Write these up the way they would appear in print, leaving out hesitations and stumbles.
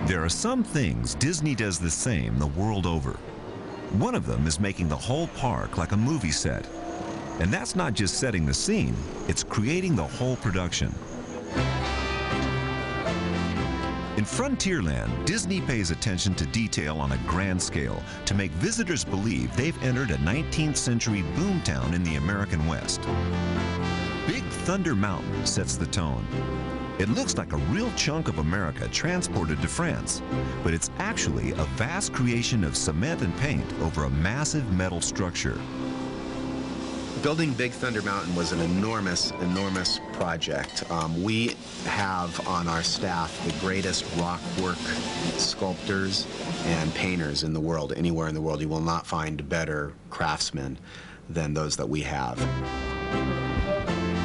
There are some things Disney does the same the world over. One of them is making the whole park like a movie set. And that's not just setting the scene, it's creating the whole production. In Frontierland, Disney pays attention to detail on a grand scale to make visitors believe they've entered a 19th century boomtown in the American West. Big Thunder Mountain sets the tone. It looks like a real chunk of America transported to France, but it's actually a vast creation of cement and paint over a massive metal structure. Building Big Thunder Mountain was an enormous project. We have on our staff the greatest rock work sculptors and painters in the world. Anywhere in the world, you will not find better craftsmen than those that we have.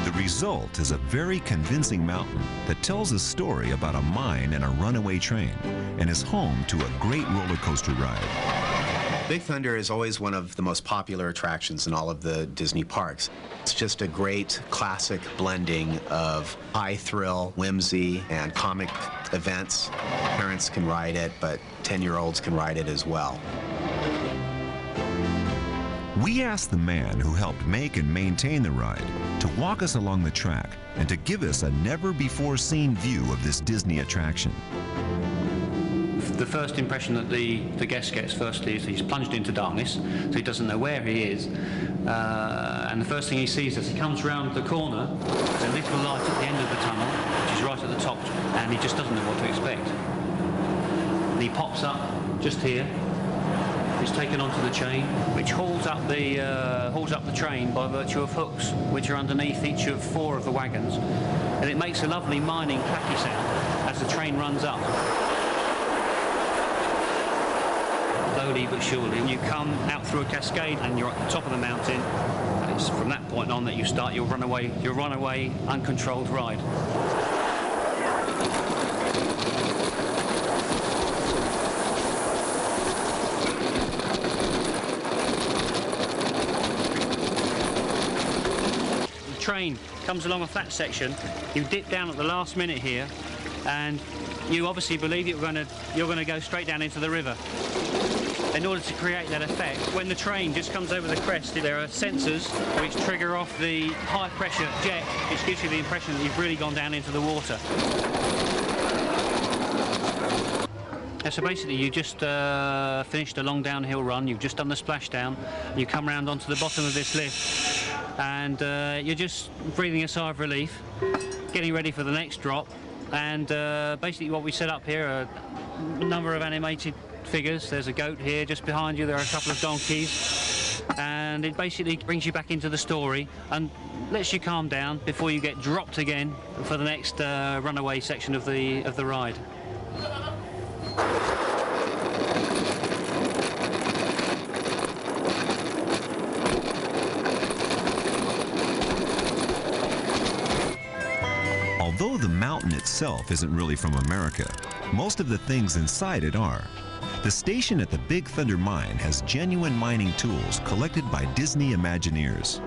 The result is a very convincing mountain that tells a story about a mine and a runaway train and is home to a great roller coaster ride. Big Thunder is always one of the most popular attractions in all of the Disney parks. It's just a great classic blending of high thrill, whimsy, and comic events. Parents can ride it, but 10-year-olds can ride it as well. We asked the man who helped make and maintain the ride to walk us along the track and to give us a never-before-seen view of this Disney attraction. The first impression that the guest gets firstly is he's plunged into darkness, so he doesn't know where he is. And the first thing he sees as he comes round the corner, there's a little light at the end of the tunnel, which is right at the top, and he just doesn't know what to expect. And he pops up just here. He's taken onto the chain, which hauls up the train by virtue of hooks, which are underneath each of 4 of the wagons, and it makes a lovely mining clacky sound as the train runs up. Slowly but surely, and you come out through a cascade, and you're at the top of the mountain. And it's from that point on that you start your runaway, uncontrolled ride. Train comes along a flat section. You dip down at the last minute here, and you obviously believe you're going to go straight down into the river. In order to create that effect, when the train just comes over the crest, there are sensors which trigger off the high pressure jet, which gives you the impression that you've really gone down into the water. So basically you just finished a long downhill run, you've just done the splashdown, you come round onto the bottom of this lift, and you're just breathing a sigh of relief, getting ready for the next drop. And basically what we set up here are a number of animated figures. There's a goat here just behind you, there are a couple of donkeys, and it basically brings you back into the story and lets you calm down before you get dropped again for the next runaway section of the ride. Although the mountain itself isn't really from America, most of the things inside it are. The station at the Big Thunder Mine has genuine mining tools collected by Disney Imagineers.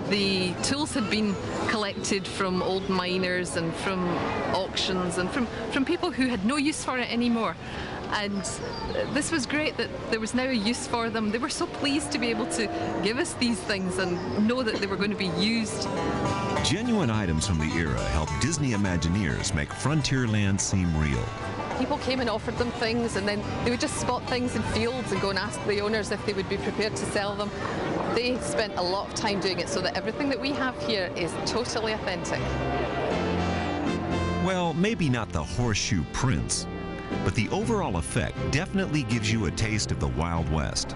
The tools had been collected from old miners and from auctions and from people who had no use for it anymore. And this was great that there was now a use for them. They were so pleased to be able to give us these things and know that they were going to be used. Genuine items from the era helped Disney Imagineers make Frontierland seem real. People came and offered them things, and then they would just spot things in fields and go and ask the owners if they would be prepared to sell them. They spent a lot of time doing it so that everything that we have here is totally authentic. Well, maybe not the horseshoe prints, but the overall effect definitely gives you a taste of the Wild West.